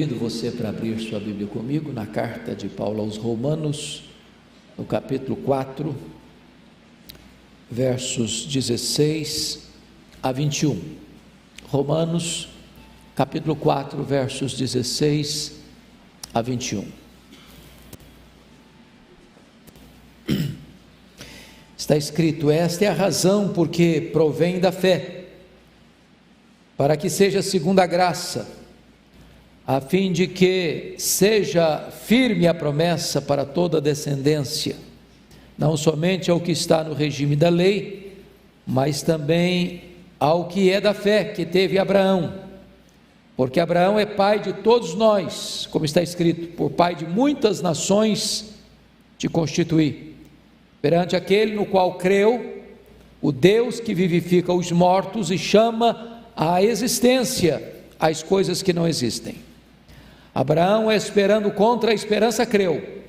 Convido você para abrir sua Bíblia comigo na carta de Paulo aos Romanos, no capítulo 4, versos 16 a 21. Romanos, capítulo 4, versos 16 a 21. Está escrito: esta é a razão porque provém da fé, para que seja segundo a graça, a fim de que seja firme a promessa para toda a descendência, não somente ao que está no regime da lei, mas também ao que é da fé que teve Abraão, porque Abraão é pai de todos nós, como está escrito: por pai de muitas nações te constituí, perante aquele no qual creu, o Deus que vivifica os mortos e chama à existência as coisas que não existem. Abraão, esperando contra a esperança, creu,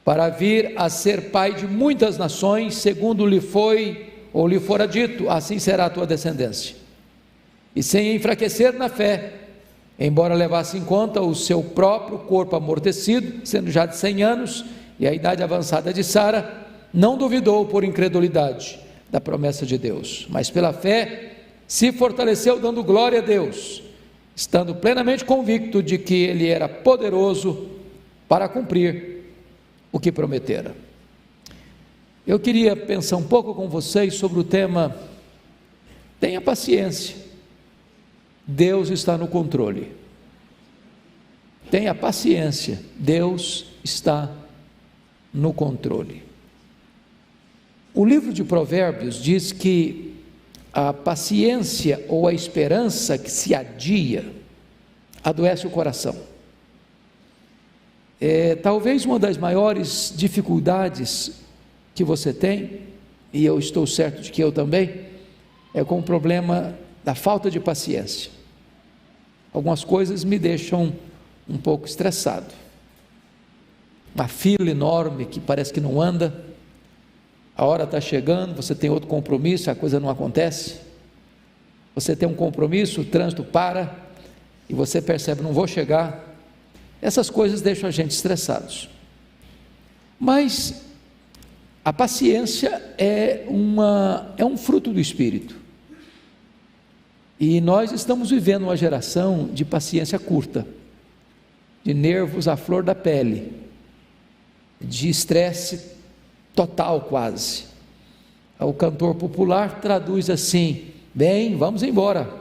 para vir a ser pai de muitas nações, segundo lhe foi ou lhe fora dito: assim será a tua descendência. E sem enfraquecer na fé, embora levasse em conta o seu próprio corpo amortecido, sendo já de 100 anos, e a idade avançada de Sara, não duvidou por incredulidade da promessa de Deus, mas pela fé se fortaleceu, dando glória a Deus, estando plenamente convicto de que Ele era poderoso para cumprir o que prometera. Eu queria pensar um pouco com vocês sobre o tema: tenha paciência, Deus está no controle. Tenha paciência, Deus está no controle. O livro de Provérbios diz que a paciência ou a esperança que se adia adoece o coração. Talvez uma das maiores dificuldades que você tem, e eu estou certo de que eu também, é com o problema da falta de paciência. Algumas coisas me deixam um pouco estressado. Uma fila enorme que parece que não anda, a hora está chegando, você tem outro compromisso, a coisa não acontece. Você tem um compromisso, o trânsito para, e você percebe: não vou chegar. Essas coisas deixam a gente estressados. Mas a paciência é um fruto do Espírito. E nós estamos vivendo uma geração de paciência curta, de nervos à flor da pele, de estresse total quase. O cantor popular traduz assim: bem, vamos embora,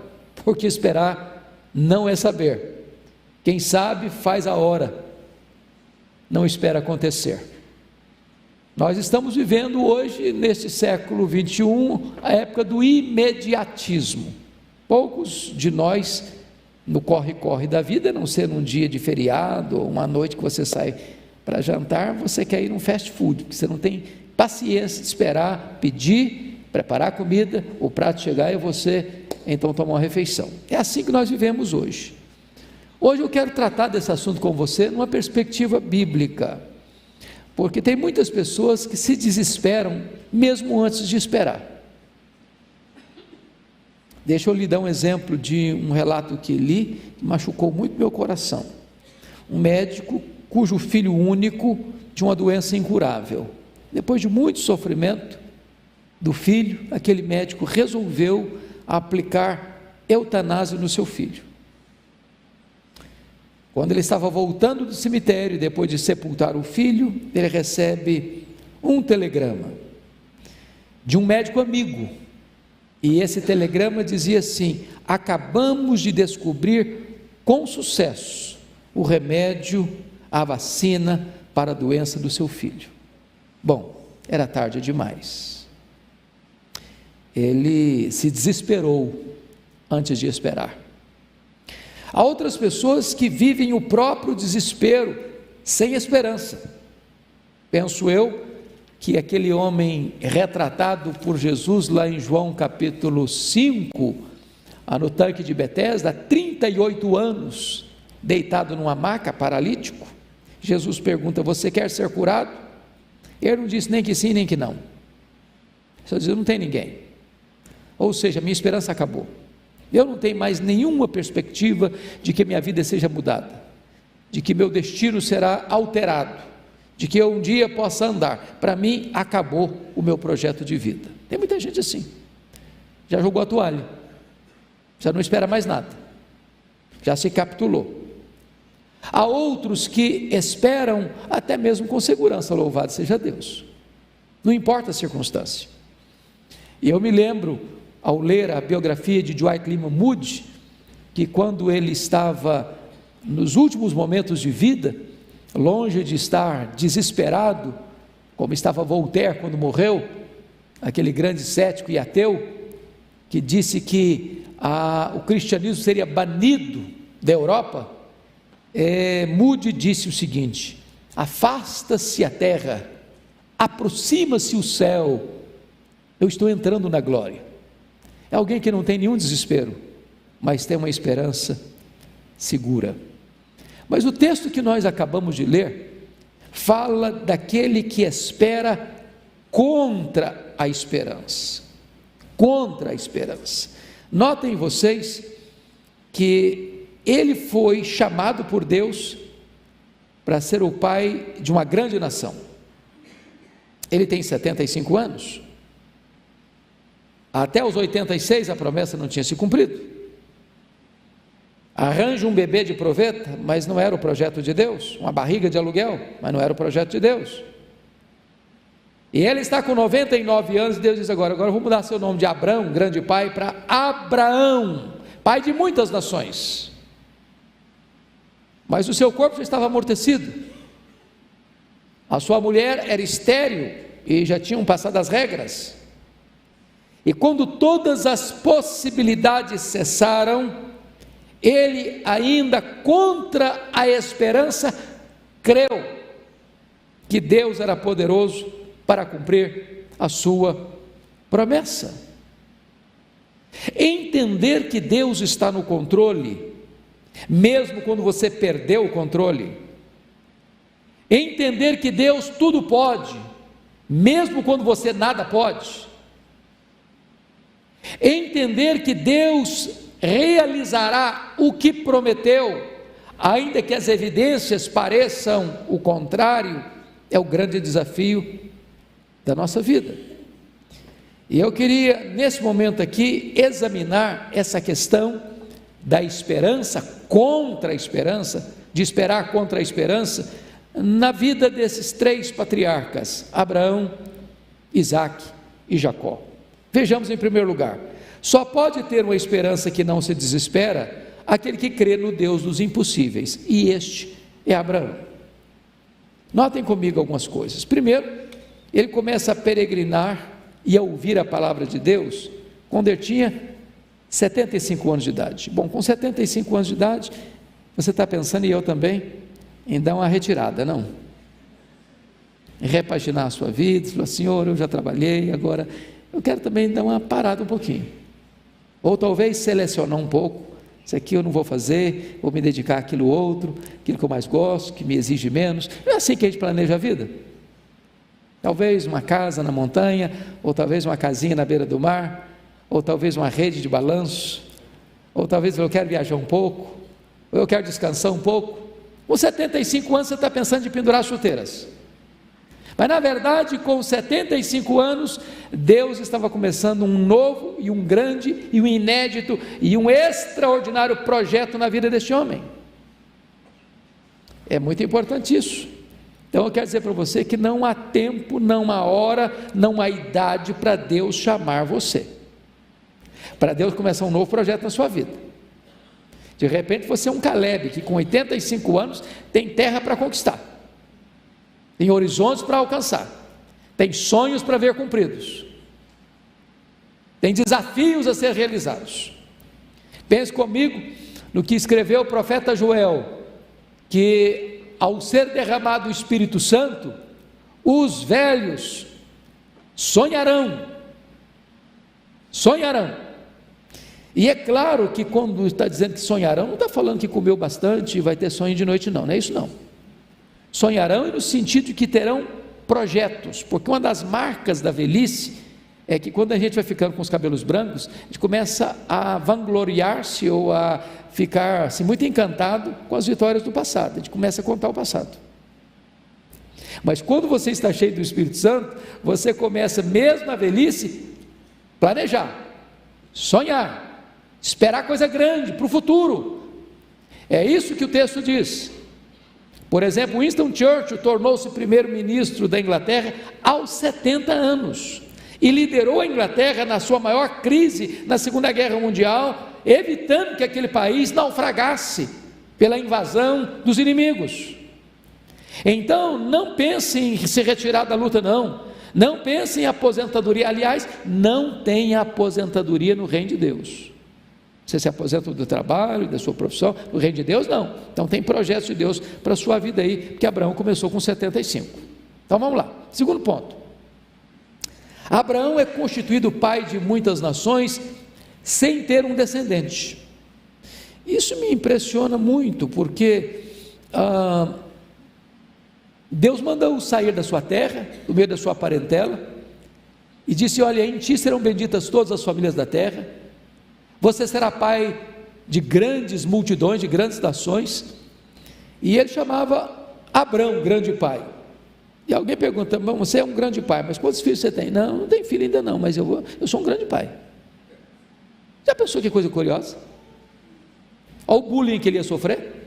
porque esperar não é saber. Quem sabe faz a hora, não espera acontecer. Nós estamos vivendo hoje, neste século 21, a época do imediatismo. Poucos de nós, no corre-corre da vida, a não ser num dia de feriado, ou uma noite que você sai para jantar, você quer ir num fast food, porque você não tem paciência de esperar, pedir, preparar a comida, o prato chegar e você então tomar uma refeição. É assim que nós vivemos hoje. Hoje eu quero tratar desse assunto com você numa perspectiva bíblica, porque tem muitas pessoas que se desesperam mesmo antes de esperar. Deixa eu lhe dar um exemplo de um relato que li, que machucou muito meu coração. Um médico cujo filho único tinha uma doença incurável. Depois de muito sofrimento do filho, aquele médico resolveu aplicar eutanásia no seu filho. Quando ele estava voltando do cemitério, depois de sepultar o filho, ele recebe um telegrama de um médico amigo, e esse telegrama dizia assim: acabamos de descobrir com sucesso o remédio, a vacina para a doença do seu filho. Bom, era tarde demais. Ele se desesperou antes de esperar. Há outras pessoas que vivem o próprio desespero, sem esperança. Penso eu que aquele homem retratado por Jesus lá em João capítulo 5, no tanque de Betesda, há 38 anos, deitado numa maca, paralítico. Jesus pergunta: você quer ser curado? Ele não disse nem que sim, nem que não. Só dizia: não tem ninguém. Ou seja, minha esperança acabou. Eu não tenho mais nenhuma perspectiva de que minha vida seja mudada, de que meu destino será alterado, de que eu um dia possa andar. Para mim, acabou o meu projeto de vida. Tem muita gente assim, já jogou a toalha, já não espera mais nada, já se capitulou. Há outros que esperam até mesmo com segurança, louvado seja Deus, não importa a circunstância. E eu me lembro, ao ler a biografia de Dwight Lyman Moody, que quando ele estava nos últimos momentos de vida, longe de estar desesperado, como estava Voltaire quando morreu, aquele grande cético e ateu, que disse que o cristianismo seria banido da Europa, Moody disse o seguinte: afasta-se a terra, aproxima-se o céu, eu estou entrando na glória. É alguém que não tem nenhum desespero, mas tem uma esperança segura. Mas o texto que nós acabamos de ler fala daquele que espera contra a esperança. Contra a esperança. Notem vocês que ele foi chamado por Deus para ser o pai de uma grande nação. Ele tem 75 anos. Até os 86 a promessa não tinha se cumprido. Arranja um bebê de proveta, mas não era o projeto de Deus. Uma barriga de aluguel, mas não era o projeto de Deus. E ele está com 99 anos, e Deus diz agora eu vou mudar seu nome de Abrão, grande pai, para Abraão, pai de muitas nações. Mas o seu corpo já estava amortecido. A sua mulher era estéril e já tinham passado as regras. E quando todas as possibilidades cessaram, ele ainda contra a esperança creu que Deus era poderoso para cumprir a sua promessa. Entender que Deus está no controle, mesmo quando você perdeu o controle. Entender que Deus tudo pode, mesmo quando você nada pode. Entender que Deus realizará o que prometeu, ainda que as evidências pareçam o contrário, é o grande desafio da nossa vida. E eu queria, nesse momento aqui, examinar essa questão da esperança contra a esperança, de esperar contra a esperança, na vida desses três patriarcas, Abraão, Isaque e Jacó. Vejamos em primeiro lugar, só pode ter uma esperança que não se desespera aquele que crê no Deus dos impossíveis, e este é Abraão. Notem comigo algumas coisas. Primeiro, ele começa a peregrinar e a ouvir a palavra de Deus quando ele tinha 75 anos de idade. Bom, com 75 anos de idade, você está pensando, e eu também, em dar uma retirada, não? Em repaginar a sua vida, falar: Senhor, eu já trabalhei, agora eu quero também dar uma parada um pouquinho, ou talvez selecionar um pouco, isso aqui eu não vou fazer, vou me dedicar àquilo outro, aquilo que eu mais gosto, que me exige menos. Não é assim que a gente planeja a vida? Talvez uma casa na montanha, ou talvez uma casinha na beira do mar, ou talvez uma rede de balanço, ou talvez eu quero viajar um pouco, ou eu quero descansar um pouco. Com 75 anos você está pensando em pendurar chuteiras, mas na verdade com 75 anos Deus estava começando um novo e um grande e um inédito e um extraordinário projeto na vida deste homem. É muito importante isso. Então eu quero dizer para você que não há tempo, não há hora, não há idade para Deus chamar você, para Deus começar um novo projeto na sua vida. De repente você é um Caleb que com 85 anos tem terra para conquistar, tem horizontes para alcançar, tem sonhos para ver cumpridos, tem desafios a ser realizados. Pense comigo no que escreveu o profeta Joel, que ao ser derramado o Espírito Santo, os velhos sonharão. E é claro que quando está dizendo que sonharão, não está falando que comeu bastante e vai ter sonho de noite, não é isso não. Sonharão no sentido de que terão projetos, porque uma das marcas da velhice é que quando a gente vai ficando com os cabelos brancos, a gente começa a vangloriar-se ou a ficar assim, muito encantado com as vitórias do passado, a gente começa a contar o passado. Mas quando você está cheio do Espírito Santo, você começa mesmo na velhice, planejar, sonhar, esperar coisa grande para o futuro. É isso que o texto diz. Por exemplo, Winston Churchill tornou-se primeiro-ministro da Inglaterra aos 70 anos e liderou a Inglaterra na sua maior crise na Segunda Guerra Mundial, evitando que aquele país naufragasse pela invasão dos inimigos. Então, não pense em se retirar da luta, não pense em aposentadoria. Aliás, não tem aposentadoria no reino de Deus. Você se aposenta do trabalho, da sua profissão, no reino de Deus não. Então tem projetos de Deus para a sua vida aí, porque Abraão começou com 75. Então vamos lá, segundo ponto. Abraão é constituído pai de muitas nações sem ter um descendente. Isso me impressiona muito, porque Deus mandou sair da sua terra, do meio da sua parentela, e disse: olha, em ti serão benditas todas as famílias da terra, você será pai de grandes multidões, de grandes nações. E ele chamava Abrão, grande pai. E alguém pergunta: você é um grande pai, mas quantos filhos você tem? Não tenho filho ainda não, mas eu sou um grande pai. Já pensou que coisa curiosa? Olha o bullying que ele ia sofrer.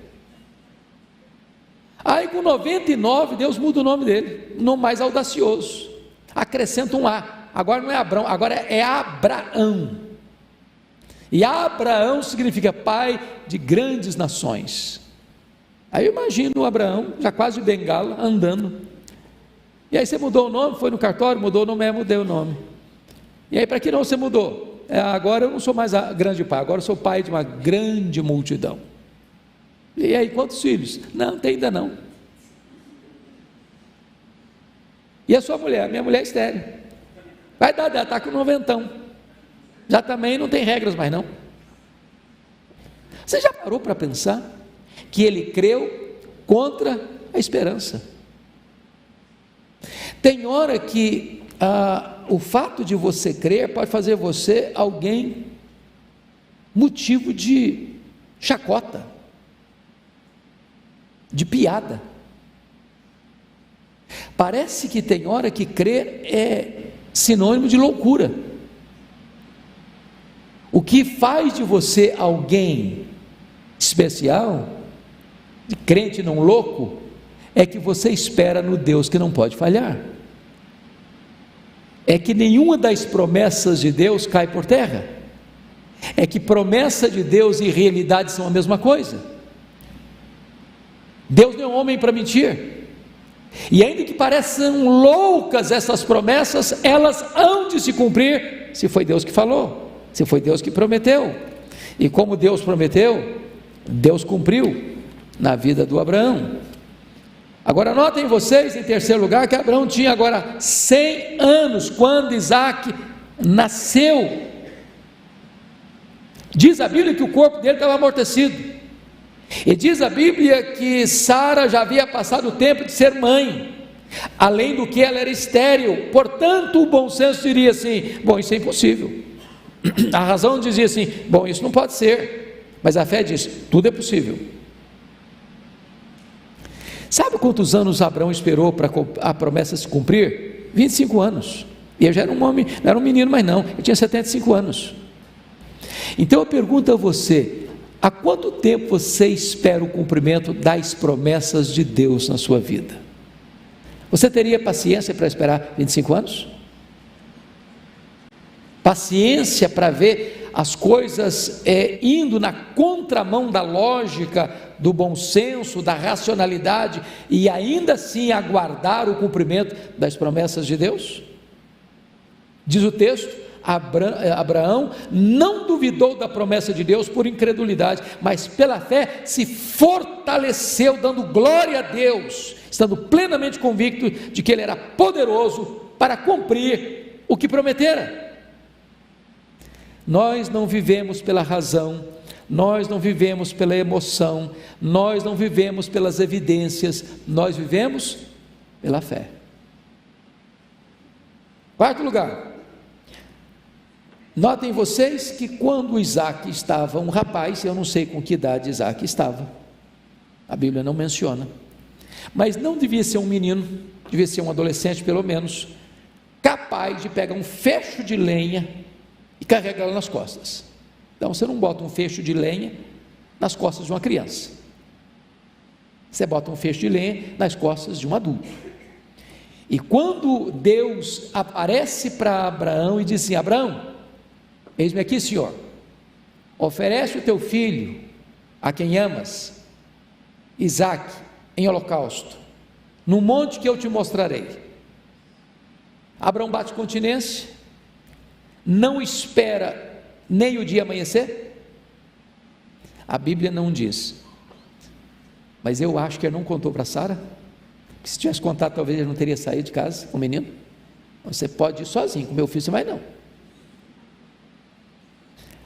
Aí com 99 Deus muda o nome dele, nome mais audacioso, acrescenta um A, agora não é Abrão, agora é Abraão. E Abraão significa pai de grandes nações. Aí eu imagino o Abraão, já quase de bengala, andando. E aí você mudou o nome, foi no cartório, mudou o nome, mudei o nome. E aí para que não você mudou? Agora eu não sou mais grande pai, agora eu sou pai de uma grande multidão. E aí quantos filhos? Não tem ainda não. E a sua mulher? Minha mulher é estéril. Vai dar, ela está com 90. Já também não tem regras mais não. Você já parou para pensar que ele creu contra a esperança? Tem hora que o fato de você crer pode fazer você alguém motivo de chacota, de piada. Parece que tem hora que crer é sinônimo de loucura. O que faz de você alguém especial, de crente não louco, é que você espera no Deus que não pode falhar. É que nenhuma das promessas de Deus cai por terra. É que promessa de Deus e realidade são a mesma coisa. Deus não é um homem para mentir. E ainda que pareçam loucas essas promessas, elas hão de se cumprir, se foi Deus que falou, se foi Deus que prometeu. E como Deus prometeu, Deus cumpriu na vida do Abraão. Agora notem vocês, em terceiro lugar, que Abraão tinha agora 100 anos quando Isaac nasceu. Diz a Bíblia que o corpo dele estava amortecido. E diz a Bíblia que Sara já havia passado o tempo de ser mãe, além do que ela era estéril. Portanto, o bom senso diria assim: bom, isso é impossível. A razão dizia assim: bom, isso não pode ser. Mas a fé diz: tudo é possível. Sabe quantos anos Abraão esperou para a promessa se cumprir? 25 anos. E eu já era um homem, não era um menino mais não, eu tinha 75 anos. Então eu pergunto a você: há quanto tempo você espera o cumprimento das promessas de Deus na sua vida? Você teria paciência para esperar 25 anos? Paciência para ver as coisas indo na contramão da lógica, do bom senso, da racionalidade, e ainda assim aguardar o cumprimento das promessas de Deus? Diz o texto: Abraão não duvidou da promessa de Deus por incredulidade, mas pela fé se fortaleceu, dando glória a Deus, estando plenamente convicto de que Ele era poderoso para cumprir o que prometera. Nós não vivemos pela razão, nós não vivemos pela emoção, nós não vivemos pelas evidências, nós vivemos pela fé. Quarto lugar, Notem vocês que quando Isaac estava um rapaz, eu não sei com que idade Isaac estava, a Bíblia não menciona, mas não devia ser um menino, devia ser um adolescente pelo menos, capaz de pegar um fecho de lenha e carregá-lo nas costas. Então você não bota um fecho de lenha nas costas de uma criança, você bota um fecho de lenha nas costas de um adulto. E quando Deus aparece para Abraão e diz assim: Abraão, eis-me aqui, Senhor, oferece o teu filho, a quem amas, Isaque, em holocausto, no monte que eu te mostrarei. Abraão bate continência, não espera nem o dia amanhecer. A Bíblia não diz, mas eu acho que ele não contou para Sara. Se tivesse contado, talvez ele não teria saído de casa com o menino. Você pode ir sozinho, com meu filho você vai não.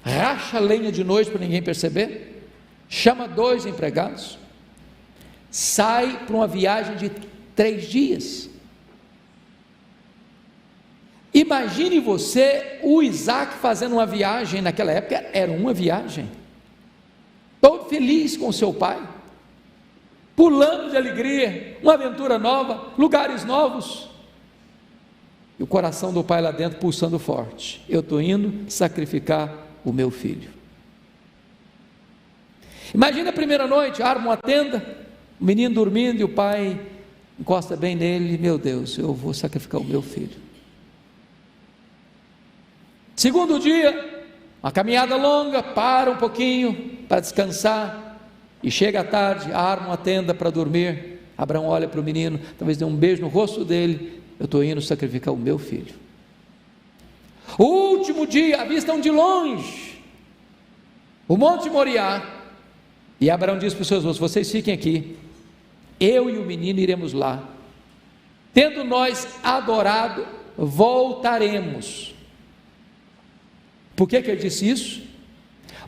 Racha a lenha de noite para ninguém perceber, chama 2 empregados, sai para uma viagem de 3 dias. Imagine você, o Isaac fazendo uma viagem, naquela época era uma viagem, todo feliz com seu pai, pulando de alegria, uma aventura nova, lugares novos, e o coração do pai lá dentro pulsando forte: eu estou indo sacrificar o meu filho. Imagina a primeira noite, arma uma tenda, o menino dormindo e o pai encosta bem nele: meu Deus, eu vou sacrificar o meu filho. Segundo dia, uma caminhada longa, para um pouquinho para descansar, e chega à tarde, arma uma tenda para dormir. Abraão olha para o menino, talvez dê um beijo no rosto dele: eu estou indo sacrificar o meu filho. O último dia, avistam de longe o Monte Moriá, e Abraão diz para os seus moços: vocês fiquem aqui, eu e o menino iremos lá, tendo nós adorado, voltaremos. Por que ele disse isso?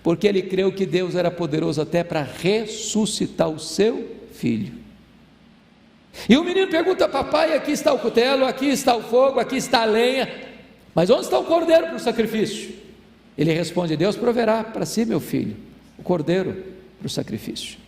Porque ele creu que Deus era poderoso até para ressuscitar o seu filho. E o menino pergunta: papai, aqui está o cutelo, aqui está o fogo, aqui está a lenha, mas onde está o cordeiro para o sacrifício? Ele responde: Deus proverá para si, meu filho, o cordeiro para o sacrifício.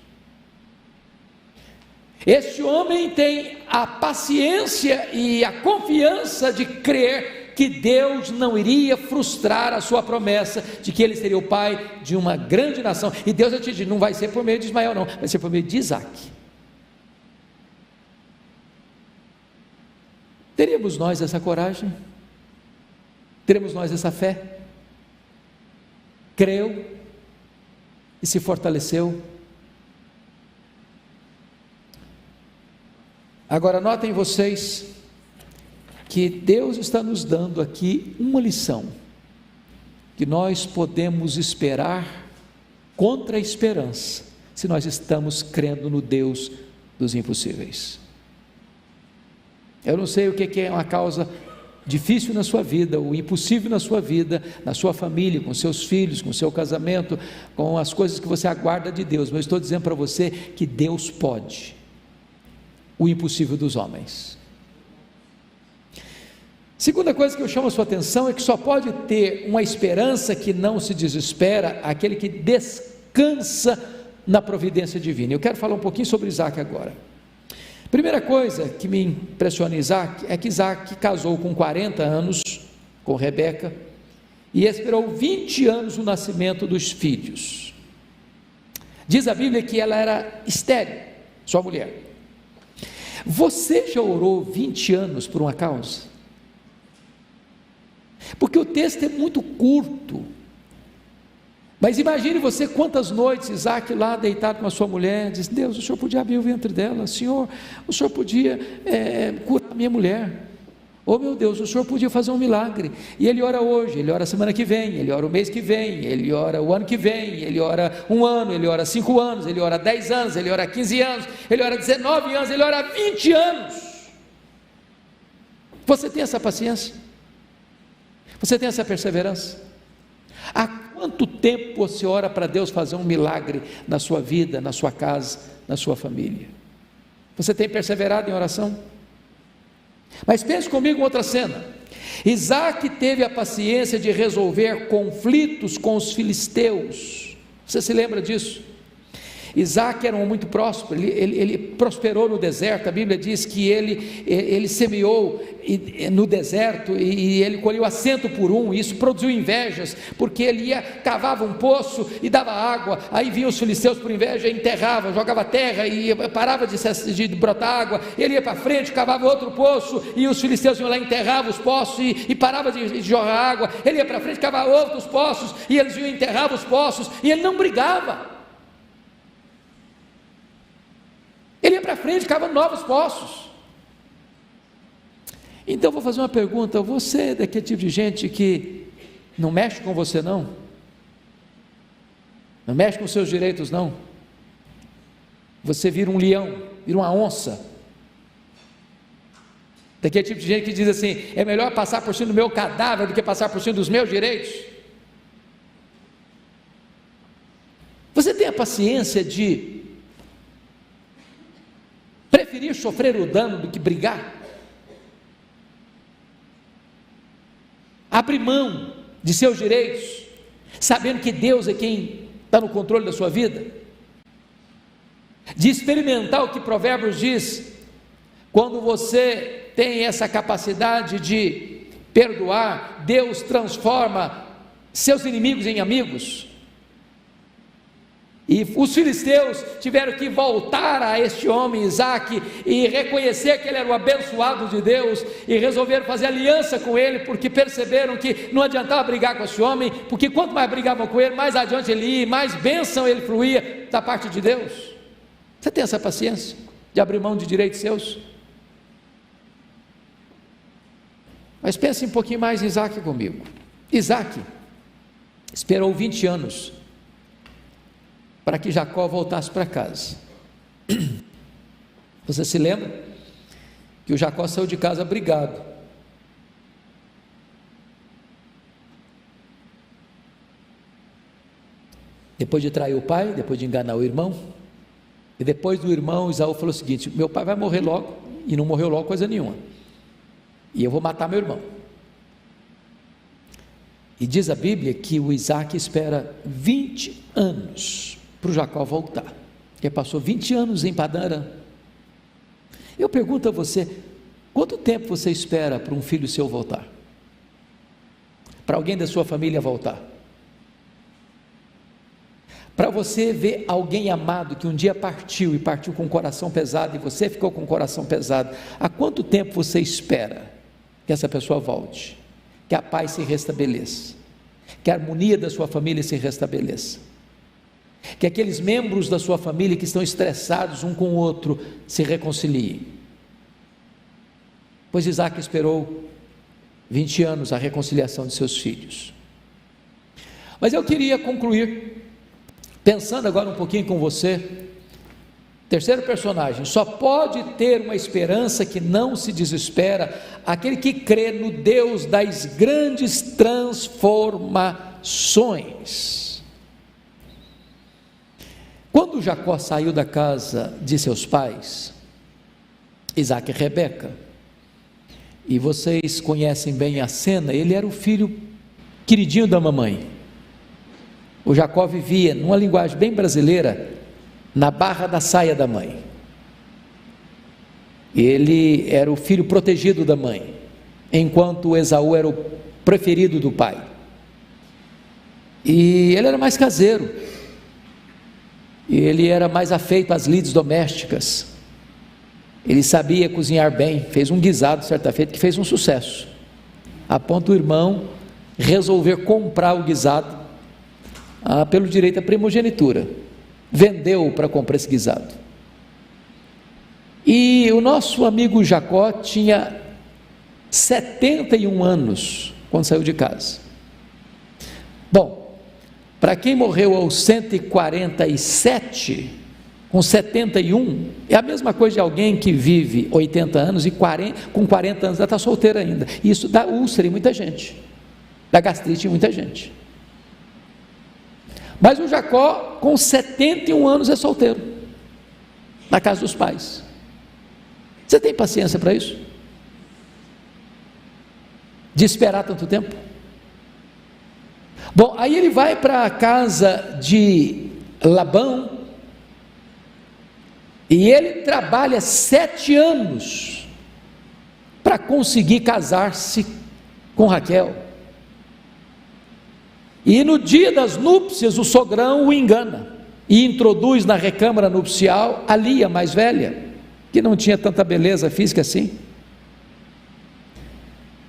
Este homem tem a paciência e a confiança de crer que Deus não iria frustrar a sua promessa de que ele seria o pai de uma grande nação. E Deus já te diz: não vai ser por meio de Ismael não, vai ser por meio de Isaac. Teremos nós essa coragem? Teremos nós essa fé? Creu e se fortaleceu. Agora notem vocês que Deus está nos dando aqui uma lição, que nós podemos esperar contra a esperança, se nós estamos crendo no Deus dos impossíveis. Eu não sei o que é uma causa difícil na sua vida, o impossível na sua vida, na sua família, com seus filhos, com seu casamento, com as coisas que você aguarda de Deus, mas eu estou dizendo para você que Deus pode o impossível dos homens. Segunda coisa que eu chamo a sua atenção é que só pode ter uma esperança que não se desespera aquele que descansa na providência divina. Eu quero falar um pouquinho sobre Isaac agora. Primeira coisa que me impressiona em Isaac é que Isaac casou com 40 anos com Rebeca e esperou 20 anos o nascimento dos filhos. Diz a Bíblia que ela era estéril, sua mulher. Você já orou 20 anos por uma causa? Porque o texto é muito curto, mas imagine você quantas noites Isaac lá deitado com a sua mulher, diz: Deus, o Senhor podia abrir o ventre dela, Senhor, o Senhor podia curar a minha mulher, oh meu Deus, o Senhor podia fazer um milagre. E ele ora hoje, ele ora a semana que vem, ele ora o mês que vem, ele ora o ano que vem, ele ora um ano, ele ora 5 anos, ele ora 10 anos, ele ora 15 anos, ele ora 19 anos, ele ora 20 anos. Você tem essa paciência? Você tem essa perseverança? Há quanto tempo você ora para Deus fazer um milagre na sua vida, na sua casa, na sua família? Você tem perseverado em oração? Mas pense comigo em outra cena. Isaac teve a paciência de resolver conflitos com os filisteus. Você se lembra disso? Isaac era um homem muito próspero, ele prosperou no deserto. A Bíblia diz que ele semeou no deserto e ele colheu a 100 por um. E isso produziu invejas, porque ele cavava um poço e dava água, aí vinham os filisteus por inveja, enterrava, jogava terra e parava de brotar água. Ele ia para frente, cavava outro poço e os filisteus iam lá, enterravam os poços e parava de jorrar água. Ele ia para frente, cavava outros poços e eles iam, enterravam os poços, e ele não brigava. Ele ia para frente, cavando novos poços. Então vou fazer uma pergunta: você é daquele tipo de gente que não mexe com você não? Não mexe com seus direitos não? Você vira um leão, vira uma onça? Daquele tipo de gente que diz assim: é melhor passar por cima do meu cadáver do que passar por cima dos meus direitos? Você tem a paciência de preferir sofrer o dano do que brigar? Abrir mão de seus direitos, sabendo que Deus é quem está no controle da sua vida? De experimentar o que Provérbios diz: quando você tem essa capacidade de perdoar, Deus transforma seus inimigos em amigos. E os filisteus tiveram que voltar a este homem Isaac e reconhecer que ele era o abençoado de Deus, e resolveram fazer aliança com ele, porque perceberam que não adiantava brigar com esse homem, porque quanto mais brigavam com ele, mais adiante ele ia, mais bênção ele fluía da parte de Deus. Você tem essa paciência de abrir mão de direitos seus? Mas pense um pouquinho mais em Isaac comigo. Isaac esperou 20 anos para que Jacó voltasse para casa. Você se lembra que o Jacó saiu de casa brigado. Depois de trair o pai, depois de enganar o irmão, e depois do irmão, Esaú falou o seguinte: meu pai vai morrer logo, e não morreu logo coisa nenhuma, e eu vou matar meu irmão. E diz a Bíblia que o Isaac espera 20 anos para o Jacó voltar. Ele passou 20 anos em Padã Arã. Eu pergunto a você: quanto tempo você espera para um filho seu voltar? Para alguém da sua família voltar? Para você ver alguém amado que um dia partiu, e partiu com o coração pesado, e você ficou com o coração pesado, há quanto tempo você espera que essa pessoa volte? Que a paz se restabeleça, que a harmonia da sua família se restabeleça, que aqueles membros da sua família que estão estressados um com o outro se reconciliem. Pois Isaac esperou 20 anos a reconciliação de seus filhos. Mas eu queria concluir pensando agora um pouquinho com você. Terceiro personagem: só pode ter uma esperança que não se desespera aquele que crê no Deus das grandes transformações. Quando Jacó saiu da casa de seus pais, Isaac e Rebeca, e vocês conhecem bem a cena, ele era o filho queridinho da mamãe. O Jacó vivia, numa linguagem bem brasileira, na barra da saia da mãe. Ele era o filho protegido da mãe, enquanto Esaú era o preferido do pai. E ele era mais caseiro, e ele era mais afeito às lides domésticas. Ele sabia cozinhar bem, fez um guisado certa feita que fez um sucesso, a ponto do irmão resolver comprar o guisado pelo direito à primogenitura. Vendeu para comprar esse guisado. E o nosso amigo Jacó tinha 71 anos quando saiu de casa. Bom, para quem morreu aos 147, com 71, é a mesma coisa de alguém que vive 80 anos e com 40 anos já está solteiro ainda. Isso dá úlcera em muita gente, dá gastrite em muita gente. Mas o Jacó, com 71 anos, é solteiro, na casa dos pais. Você tem paciência para isso? de esperar tanto tempo? Bom, aí ele vai para a casa de Labão, e ele trabalha 7 anos para conseguir casar-se com Raquel. E no dia das núpcias, o sogrão o engana e introduz na recâmara nupcial a Lia mais velha, que não tinha tanta beleza física assim.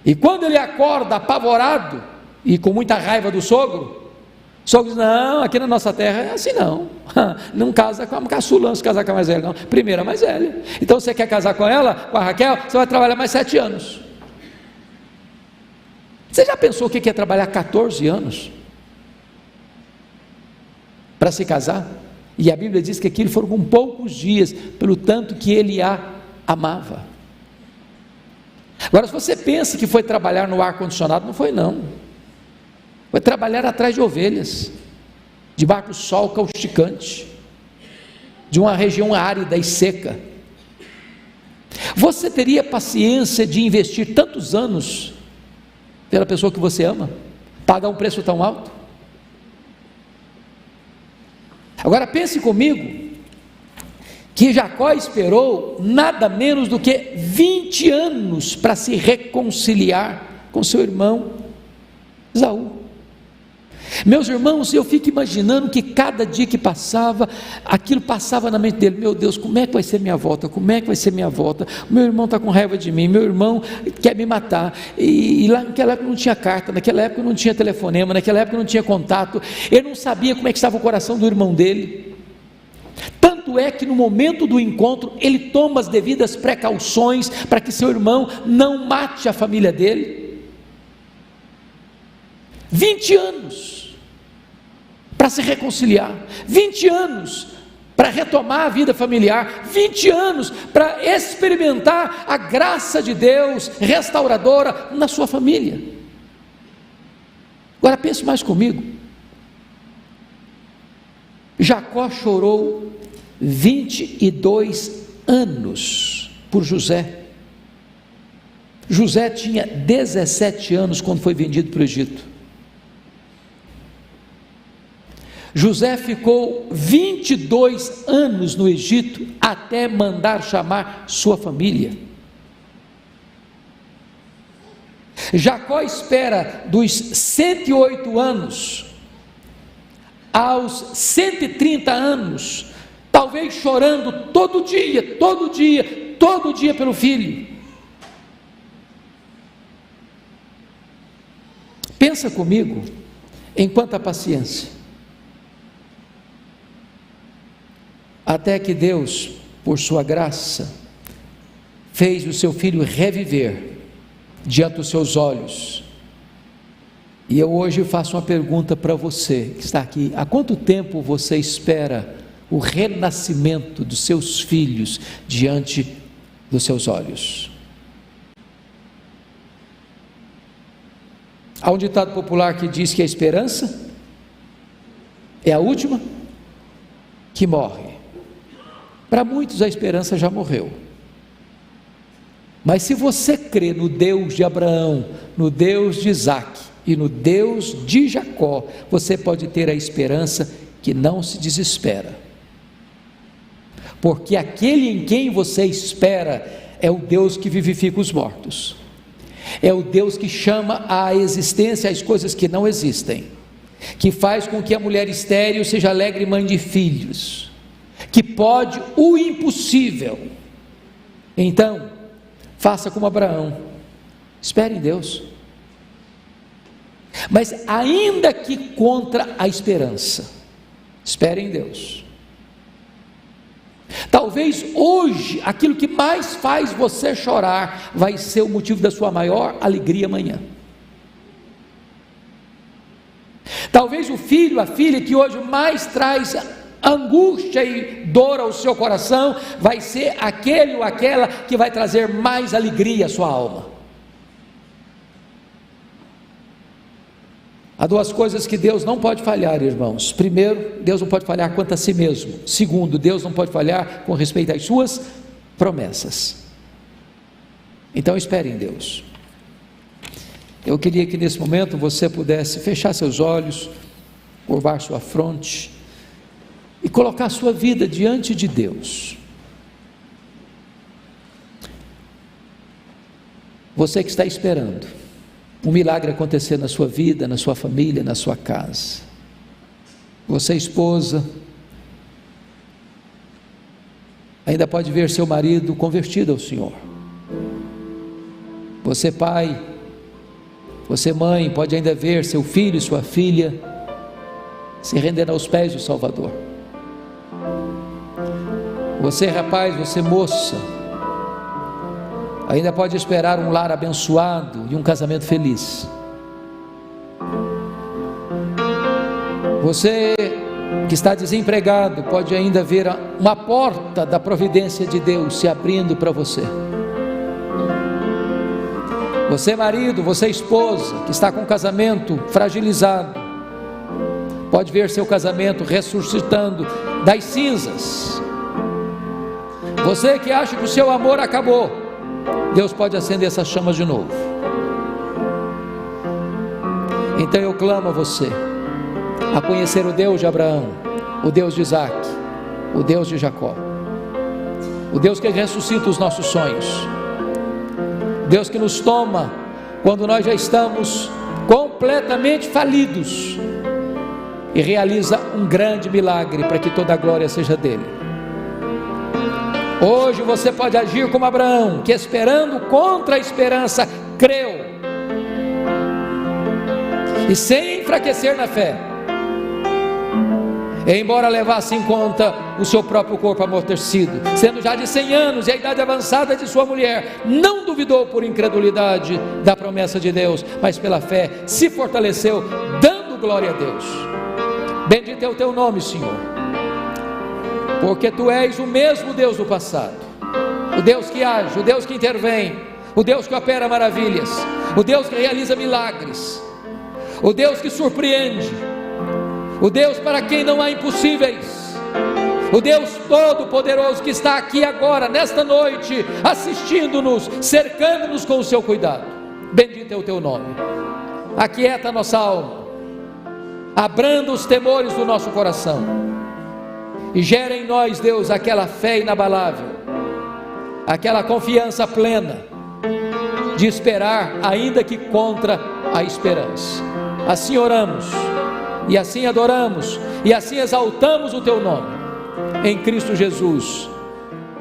E quando ele acorda apavorado e com muita raiva do sogro, o sogro diz: não, aqui na nossa terra é assim não, não casa com a caçula, não se casar com a mais velha não, primeiro a mais velha. Então você quer casar com ela, com a Raquel, você vai trabalhar mais 7 anos. Você já pensou o que é trabalhar 14 anos para se casar? E a Bíblia diz que aquilo foram com poucos dias, pelo tanto que ele a amava. Agora, se você pensa que foi trabalhar no ar-condicionado, não foi não, foi trabalhar atrás de ovelhas, debaixo do sol causticante, de uma região árida e seca. Você teria paciência de investir tantos anos pela pessoa que você ama, pagar um preço tão alto? Agora pense comigo, que Jacó esperou nada menos do que 20 anos para se reconciliar com seu irmão Esaú. Meus irmãos, eu fico imaginando que cada dia que passava, aquilo passava na mente dele: meu Deus, como é que vai ser minha volta? Como é que vai ser minha volta? Meu irmão está com raiva de mim, meu irmão quer me matar, e lá naquela época não tinha carta, naquela época não tinha telefonema, naquela época não tinha contato, ele não sabia como é que estava o coração do irmão dele. Tanto é que no momento do encontro, ele toma as devidas precauções para que seu irmão não mate a família dele. 20 anos para se reconciliar, 20 anos para retomar a vida familiar, 20 anos para experimentar a graça de Deus restauradora na sua família. Agora pense mais comigo, Jacó chorou 22 anos por José. José tinha 17 anos quando foi vendido para o Egito. José ficou 22 anos no Egito até mandar chamar sua família. Jacó espera dos 108 anos aos 130 anos, talvez chorando todo dia pelo filho. Pensa comigo em quanta paciência. Até que Deus, por sua graça, fez o seu filho reviver diante dos seus olhos. E eu hoje faço uma pergunta para você que está aqui: há quanto tempo você espera o renascimento dos seus filhos diante dos seus olhos? Há um ditado popular que diz que a esperança é a última que morre. Para muitos a esperança já morreu, mas se você crê no Deus de Abraão, no Deus de Isaac e no Deus de Jacó, você pode ter a esperança que não se desespera, porque aquele em quem você espera é o Deus que vivifica os mortos, é o Deus que chama à existência as coisas que não existem, que faz com que a mulher estéril seja alegre mãe de filhos, que pode o impossível. Então, faça como Abraão, espere em Deus. Mas ainda que contra a esperança, espere em Deus. Talvez hoje, aquilo que mais faz você chorar, vai ser o motivo da sua maior alegria amanhã. Talvez o filho, a filha que hoje mais traz angústia e dor ao seu coração, vai ser aquele ou aquela que vai trazer mais alegria à sua alma. Há duas coisas que Deus não pode falhar, irmãos. Primeiro, Deus não pode falhar quanto a si mesmo. Segundo, Deus não pode falhar com respeito às suas promessas. Então espere em Deus. Eu queria que nesse momento você pudesse fechar seus olhos, curvar sua fronte e colocar sua vida diante de Deus. Você que está esperando um milagre acontecer na sua vida, na sua família, na sua casa. Você, esposa, ainda pode ver seu marido convertido ao Senhor. Você, pai, você, mãe, pode ainda ver seu filho e sua filha se rendendo aos pés do Salvador. Você, rapaz, você, moça, ainda pode esperar um lar abençoado e um casamento feliz. Você que está desempregado pode ainda ver uma porta da providência de Deus se abrindo para você. Você, marido, você, esposa, que está com o casamento fragilizado, pode ver seu casamento ressuscitando das cinzas. Você que acha que o seu amor acabou, Deus pode acender essas chamas de novo. Então eu clamo a você a conhecer o Deus de Abraão, o Deus de Isaac, o Deus de Jacó, o Deus que ressuscita os nossos sonhos, Deus que nos toma quando nós já estamos completamente falidos e realiza um grande milagre para que toda a glória seja dele. Hoje você pode agir como Abraão, que esperando contra a esperança, creu, e sem enfraquecer na fé, embora levasse em conta o seu próprio corpo amortecido, sendo já de 100 anos e a idade avançada de sua mulher, não duvidou por incredulidade da promessa de Deus, mas pela fé se fortaleceu, dando glória a Deus. Bendito é o teu nome, Senhor, porque tu és o mesmo Deus do passado, o Deus que age, o Deus que intervém, o Deus que opera maravilhas, o Deus que realiza milagres, o Deus que surpreende, o Deus para quem não há impossíveis, o Deus todo-poderoso que está aqui agora, nesta noite, assistindo-nos, cercando-nos com o seu cuidado. Bendito é o teu nome. Aquieta a nossa alma, abranda os temores do nosso coração e gera em nós, Deus, aquela fé inabalável, aquela confiança plena de esperar, ainda que contra a esperança. Assim oramos, e assim adoramos, e assim exaltamos o teu nome, em Cristo Jesus,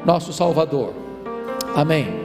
nosso Salvador. Amém.